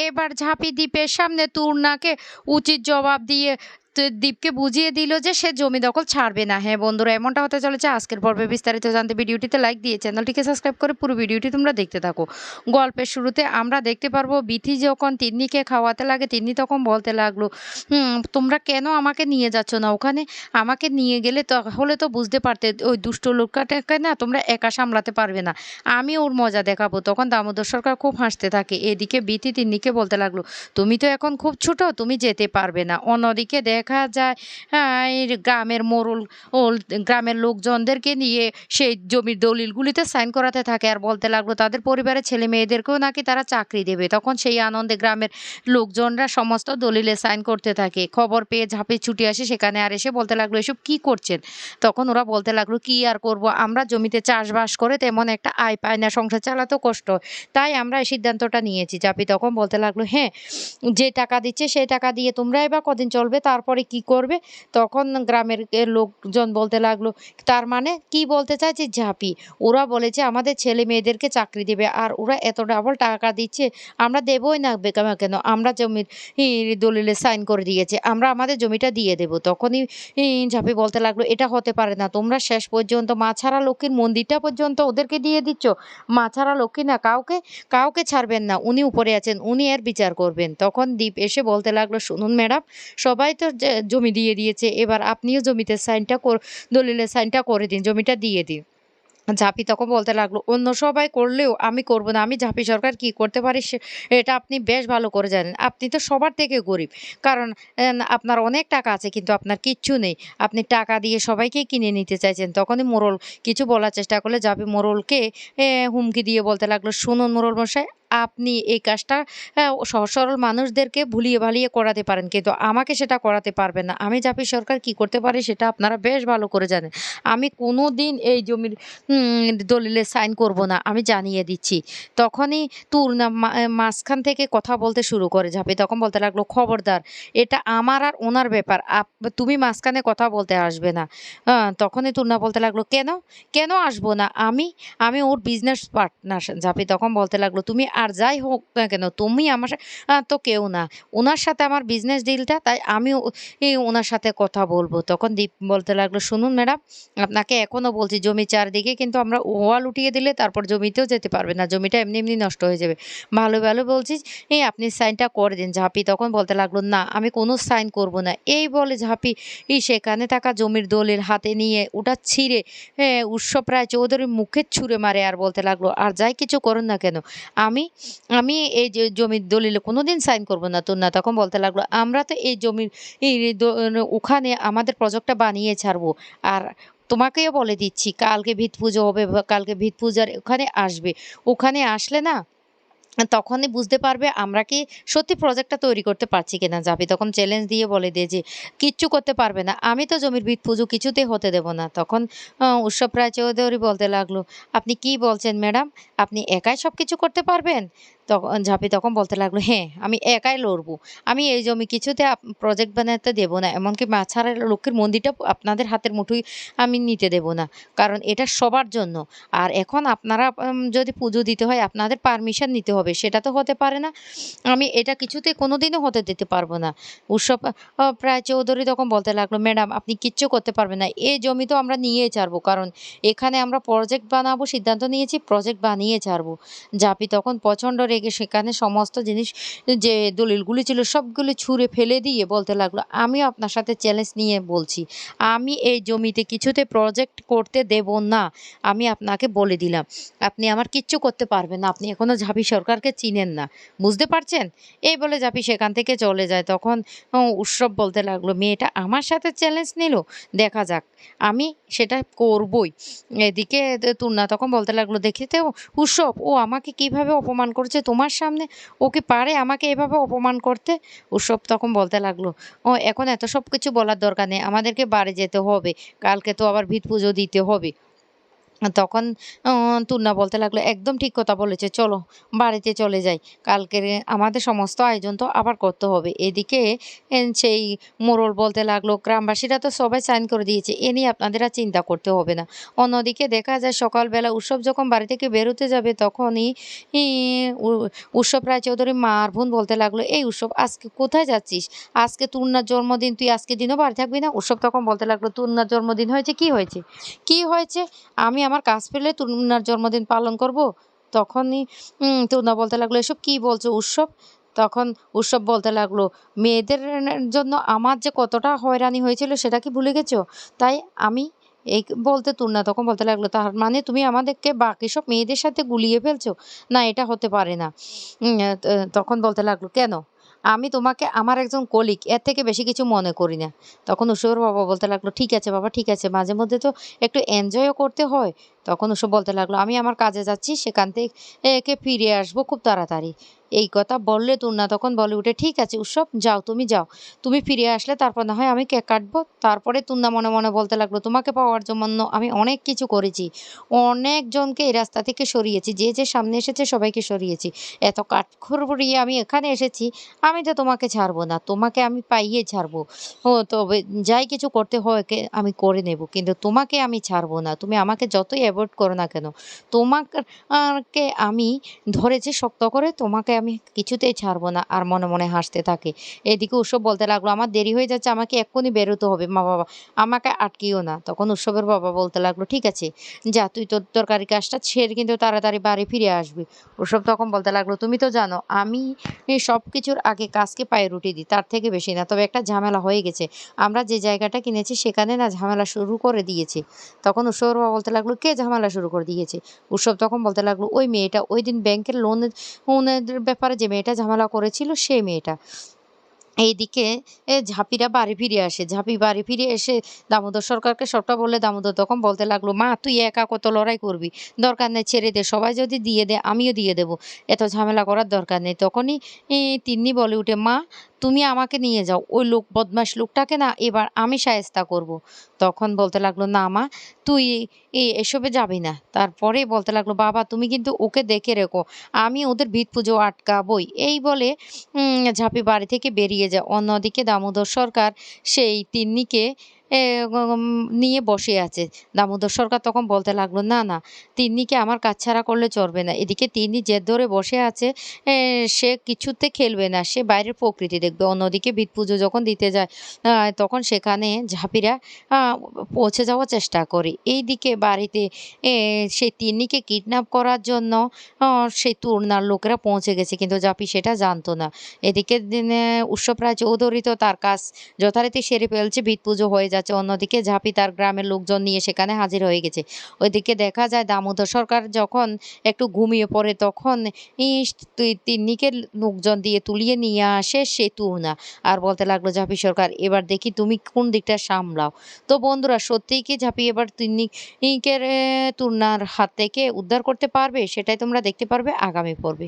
এবার ঝাঁপি দ্বীপের সামনে তুর্নাকে উচিত জবাব দিয়ে দীপকে বুঝিয়ে দিল যে সে জমি দখল ছাড়বে না। হ্যাঁ বন্ধুরা, এমনটা হতে চলেছে আজকের পর্বে। বিস্তারিত জানতে ভিডিওটিতে লাইক দিয়ে চ্যানেলটিকে সাবস্ক্রাইব করে পুরো ভিডিওটি তোমরা দেখতে থাকো। গল্পের শুরুতে আমরা দেখতে পারবো বিথি যখন তিন্নিকে খাওয়াতে লাগে, তিন্নি তখন বলতে লাগলো, তোমরা কেন আমাকে নিয়ে যাচ্ছ না ওখানে? আমাকে নিয়ে গেলে তাহলে তো বুঝতে পারতে ওই দুষ্ট লোকটাকে না তোমরা একা সামলাতে পারবে না, আমি ওর মজা দেখাবো। তখন দামোদর সরকার খুব হাসতে থাকে। এদিকে বিথি তিন্নিকে বলতে লাগলো, তুমি তো এখন খুব ছোট, তুমি যেতে পারবে না। অন্যদিকে দেখা যায় এই গ্রামের গ্রামের লোকজনদেরকে নিয়ে সেই জমির দলিলগুলিতে সাইন করাতে থাকে আর বলতে লাগলো তাদের পরিবারের ছেলে মেয়েদেরকেও নাকি তারা চাকরি দেবে। তখন সেই আনন্দে গ্রামের লোকজনরা সমস্ত দলিলে সাইন করতে থাকে। খবর পেয়ে ঝাঁপে ছুটে আসে সেখানে আর এসে বলতে লাগলো, এসব কি করছেন? তখন ওরা বলতে লাগলো, কি আর করব, আমরা জমিতে চাষবাস করে তেমন একটা আয় পাই না, সংসার চালাতেও কষ্ট, তাই আমরা এই সিদ্ধান্তটা নিয়েছি। ঝাঁপি তখন বলতে লাগলো, হ্যাঁ, যে টাকা দিচ্ছে সেই টাকা দিয়ে তোমরা এবার কদিন চলবে, তারপরে কি করবে? তখন গ্রামের লোকজন বলতে লাগলো, তার মানে কি বলতে চাইছে ঝাঁপি? ওরা বলেছে আমাদের ছেলে মেয়েদেরকে চাকরি দেবে আর ওরা এত ডাবল টাকা দিচ্ছে, আমরা দেবই না কেন? আমরা জমির দলিলে সাইন করে দিয়েছে, আমরা আমাদের জমিটা দিয়ে দেব। তখনই ঝাঁপি বলতে লাগলো, এটা হতে পারে না, তোমরা শেষ পর্যন্ত মা ছাড়া লক্ষ্মীর মন্দিরটা পর্যন্ত ওদেরকে দিয়ে দিচ্ছ। মা ছাড়া লক্ষ্মী না, কাউকে কাউকে ছাড়বেন না, উনি উপরে আছেন, উনি এর বিচার করবেন। তখন দীপ এসে বলতে লাগলো, শুনুন ম্যাডাম, সবাই তো জমি দিয়ে দিয়েছে, এবার আপনিও জমিতে দলিলে সাইনটা করে দিন, জমিটা দিয়ে দিন। ঝাঁপি তখন বলতে লাগলো, অন্য সবাই করলেও আমি করব না, আমি ঝাঁপি সরকার কি করতে পারি এটা আপনি বেশ ভালো করে জানেন। আপনি তো সবার থেকে গরিব, কারণ আপনার অনেক টাকা আছে কিন্তু আপনার কিচ্ছু নেই, আপনি টাকা দিয়ে সবাইকে কিনে নিতে চাইছেন। তখনই মোড়ল কিছু বলার চেষ্টা করলে ঝাঁপি মোড়লকে হুমকি দিয়ে বলতে লাগলো, শুনুন মোড়ল মশাই, আপনি এই কাজটা সহজ সরল মানুষদেরকে ভুলিয়ে ভালিয়ে করাতে পারেন, কিন্তু আমাকে সেটা করাতে পারবেন না। আমি ঝাঁপি সরকার কি করতে পারি সেটা আপনারা বেশ ভালো করে জানেন। আমি কোনো দিন এই জমির দলিলে সাইন করব না, আমি জানিয়ে দিচ্ছি। তখনই তুর্না মাঝখান থেকে কথা বলতে শুরু করে। ঝাঁপি তখন বলতে লাগলো, খবরদার, এটা আমার আর ওনার ব্যাপার, তুমি মাঝখানে কথা বলতে আসবে না। তখনই তুর্না বলতে লাগলো, কেন কেন আসবো না? আমি আমি ওর বিজনেস পার্টনার। ঝাঁপি তখন বলতে লাগলো, তুমি আর যাই হোক না কেন, তুমি আমার তো কেউ না, ওনার সাথে আমার বিজনেস ডিলটা, তাই আমি ওনার সাথে কথা বলবো। তখন দীপ বলতে লাগলো, শুনুন ম্যাডাম, আপনাকে এখনো বলছি, জমি চারদিকে কিন্তু আমরা ওয়াল উঠিয়ে দিলে তারপর জমিতেও যেতে পারবে না, জমিটা এমনি এমনি নষ্ট হয়ে যাবে। ভালো ভালো বলছি, আপনি সাইনটা করে দিন। ঝাঁপি তখন বলতে লাগলো, না, আমি কোনো সাইন করব না। এই বলে ঝাঁপি সেখানে থাকা জমির দলিল হাতে নিয়ে ওটা ছিঁড়ে উৎসব রায় চৌধুরীর মুখে ছুঁড়ে মারে আর বলতে লাগলো, আর যাই কিছু করুন না কেন, আমি আমি এই যে জমির দলিলে কোনোদিন সাইন করব না। তুন্না তখন বলতে লাগলো, আমরা তো এই জমির ওখানে আমাদের প্রজেক্টটা বানিয়ে ছাড়বো। আর তোমাকেও বলে দিচ্ছি, কালকে ভিত পুজো হবে, কালকে ভিত পূজার ওখানে আসবে। ওখানে আসলে না তখনই বুঝতে পারবে আমরা কি সত্যি প্রজেক্টটা তৈরি করতে পারছি কিনা। যাবি তখন চ্যালেঞ্জ দিয়ে বলে দিয়ে যে কিচ্ছু করতে পারবে না, আমি তো জমির ভিত পুজো কিছুতেই হতে দেব না। তখন উৎসব রায় চৌধুরী বলতে লাগলো, আপনি কি বলছেন ম্যাডাম, আপনি একাই সব কিছু করতে পারবেন? তখন ঝাঁপি তখন বলতে লাগলো, হ্যাঁ, আমি একাই লড়বো, আমি এই জমি কিছুতে প্রজেক্ট বানাতে দেব না, এমনকি মাছাড়া লক্ষ্মীর মন্দিরটা আপনাদের হাতের মুঠোয় আমি নিতে দেব না, কারণ এটা সবার জন্য। আর এখন আপনারা যদি পুজো দিতে হয় আপনাদের পারমিশন নিতে হবে, সেটা তো হতে পারে না, আমি এটা কিছুতে কোনোদিনও হতে দিতে পারবো না। উৎসব প্রায় চৌধুরী তখন বলতে লাগলো, ম্যাডাম, আপনি কিচ্ছু করতে পারবেন না, এই জমি তো আমরা নিয়েই ছাড়বো, কারণ এখানে আমরা প্রজেক্ট বানাবো, সিদ্ধান্ত নিয়েছি, প্রজেক্ট বানিয়ে ছাড়বো। ঝাঁপি তখন প্রচণ্ড রেগে সেখানে সমস্ত জিনিস যে দলিলগুলি ছিল সবগুলো ছুঁড়ে ফেলে দিয়ে বলতে লাগলো, আমিও আপনার সাথে চ্যালেঞ্জ নিয়ে বলছি, আমি এই জমিতে কিছুতে প্রজেক্ট করতে দেব না, আমি আপনাকে বলে দিলাম, আপনি আমার কিচ্ছু করতে পারবেন না, আপনি এখনও ঝাঁপি সরকারকে চিনেন না, বুঝতে পারছেন? এই বলে ঝাঁপি সেখান থেকে চলে যায়। তখন উৎসব বলতে লাগলো, মেয়েটা আমার সাথে চ্যালেঞ্জ নিল, দেখা যাক, আমি সেটা করবই। এদিকে তুর্না তখন বলতে লাগলো, দেখিতে উৎসব, ও আমাকে কিভাবে অপমান করছে তোমার সামনে, ও কি পারে আমাকে এভাবে অপমান করতে? উৎসব তখন বলতে লাগলো, ও এখন এত সব কিছু বলার দরকার নেই, আমাদেরকে বাড়ি যেতে হবে, কালকে তো আবার ভিত পুজো দিতে হবে। তখন টুন্না বলতে লাগলো, "একদম ঠিক কথা বলেছে। চলো বাড়িতে চলে যাই। কালকের আমাদের সমস্ত আয়োজন তো আবার করতে হবে।" এদিকে সেই মোড়ল বলতে লাগলো, "গ্রামবাসীরা তো সবাই সাইন করে দিয়েছে। এ নিয়ে আপনাদের আর চিন্তা করতে হবে না।" অন্যদিকে দেখা যায় সকালবেলা উৎসব যখন বাড়ি থেকে বেরোতে যাবে তখনই ই উ উৎসব রায়চৌধুরীর মা আর বোন বলতে লাগলো, "এই উৎসব আজকে কোথায় যাচ্ছিস? আজকে টুন্নার জন্মদিন। তুই আজকের দিনও বাড়ি থাকবি না?" উৎসব তখন বলতে লাগলো, "টুন্নার জন্মদিন হয়েছে? কি হয়েছে? কি হয়েছে? আমি আমার কাজ ফেলে টুনার জন্মদিন পালন করব?" তখনই টুনা বলতে লাগলো, "এসব কি বলছো উৎসব?" তখন উৎসব বলতে লাগলো, "মেয়েদের জন্য আমার যে কতটা হয়রানি হয়েছিল সেটা কি ভুলে গেছো? তাই আমি" এই বলতে টুনা তখন বলতে লাগলো, "তার মানে তুমি আমাদেরকে বাকি সব মেয়েদের সাথে গুলিয়ে ফেলছো? না, এটা হতে পারে না।" উম আ ত তখন বলতে লাগলো, "কেন? আমি তোমাকে আমার একজন কলিগ, এর থেকে বেশি কিছু মনে করি না।" তখন উৎসবের বাবা বলতে লাগলো, "ঠিক আছে বাবা, ঠিক আছে। মাঝে মধ্যে তো একটু এনজয়ও করতে হয়।" তখন ওসব বলতে লাগলো, "আমি আমার কাজে যাচ্ছি, সেখান থেকে একে ফিরে আসবো খুব তাড়াতাড়ি।" এই কথা বললে টুন্না তখন বলে উঠে, "ঠিক আছে উৎসব, যাও তুমি যাও। তুমি ফিরে আসলে তারপর না হয় আমি কেক কাটবো।" তারপরে টুন্না মনে মনে বলতে লাগলো, "তোমাকে পাওয়ার জন্য আমি অনেক কিছু করেছি। অনেকজনকে এই রাস্তা থেকে সরিয়েছি। যে সামনে এসেছে সবাইকে সরিয়েছি। এত কাঠখড় আমি এখানে এসেছি, আমি তো তোমাকে ছাড়বো না। তোমাকে আমি পাইয়ে ছাড়বো। তবে যাই কিছু করতে হয় আমি করে নেব। কিন্তু তোমাকে আমি ছাড়বো না। তুমি আমাকে যতই এভয়েড করো না কেন, তোমাকে কে আমি ধরেছি শক্ত করে, তোমাকে আমি কিছুতেই ছাড়বো না।" আর মনে মনে হাসতে থাকে। এদিকে উৎসব বলতে লাগলো, "আমার দেরি হয়ে যাচ্ছে, আমাকে এক্ষুনি বেরোতে হবে মা-বাবা। আমাকে আটকিও না।" তখন উৎসবের বাবা বলতে লাগলো, "ঠিক আছে, যা তুই তোর তরকারি কাজটা ছেড়ে কিন্তু তাড়াতাড়ি বাড়ি ফিরে আসবি।" উৎসব তখন বলতে লাগলো, "তুমি তো জানো আমি সবকিছুর আগে কাজকে প্রায়োরিটি দিই, তার থেকে বেশি না। তবে একটা ঝামেলা হয়ে গেছে। আমরা যে জায়গাটা কিনেছি সেখানে না ঝামেলা শুরু করে দিয়েছে।" তখন উৎসবের বাবা বলতে লাগলো, "কে ঝামেলা শুরু করে দিয়েছে?" উৎসব তখন বলতে লাগলো, "ওই মেয়েটা, ঐদিন ব্যাংকের লোনের ব্যাপারে যে মেয়েটা ঝামেলা করেছিল সেই মেয়েটা।" এইদিকে ঝাঁপিরা বাড়ি ফিরে আসে। ঝাঁপি বাড়ি ফিরে এসে দামোদর সরকারকে সবটা বললে দামোদর তখন বলতে লাগলো, "মা তুই একা কত লড়াই করবি? দরকার নেই, ছেড়ে দে। সবাই যদি দিয়ে দেয় আমিও দিয়ে দেব। এত ঝামেলা করার দরকার নেই।" তখনই তিন্নি বলে উঠে, "মা তুমি আমাকে নিয়ে যাও। ওই বদমাশ লোকটাকে না এবার আমি শায়েস্তা করব।" তখন বলতে লাগলো, "না মা, তুই এসবে যাবি না।" তারপরে বলতে লাগলো, "বাবা তুমি কিন্তু ওকে দেখে রেখো। আমি ওদের ভিত পুজো আটকাবই।" এই বলে ঝাঁপি বাড়ি থেকে বেরিয়ে যায়। অন্যদিকে দামোদর সরকার সেই তিন্নিকে এ গম নিয়ে বসে আছে। দামোদর সরকার তখন বলতে লাগলো, "না, না, তিন্নিকে আমার কাছছাড়া করলে চলবে না।" এদিকে তিন্নি জেদ ধরে বসে আছে। সে কিছুতে খেলবে না। সে বাইরের প্রকৃতি দেখবে। অন্যদিকে ভিত পুজো যখন দিতে যায় তখন সেখানে ঝাঁপিরা আ পৌঁছে যাওয়ার চেষ্টা করে। এইদিকে বাড়িতে এ সেই তিন্নিকে কিডন্যাপ করার জন্য অ সেই তুরনার লোকেরা পৌঁছে গেছে। কিন্তু জাপি সেটা জানত না। এদিকে উৎসব রায়চৌধুরী তো তার কাজ যথারীতি সেরে ফেলছে, ভিত পুজো হয়ে যাচ্ছে। অন্যদিকে ঝাঁপি তার গ্রামের লোকজন নিয়ে সেখানে হাজির হয়ে গেছে। ওইদিকে দেখা যায় দামোদর সরকার যখন একটু ঘুমিয়ে পড়ে তখন তিন্নিকে লোকজন দিয়ে তুলিয়ে নিয়ে আসে সেই তুরনা। আর বলতে লাগলো, "ঝাঁপি সরকার এবার দেখি তুমি কোন দিকটা সামলাও।" তো বন্ধুরা সত্যিই কি ঝাঁপি এবার তিন্নিকে তুরনার হাত থেকে উদ্ধার করতে পারবে? সেটাই তোমরা দেখতে পারবে আগামী পর্বে।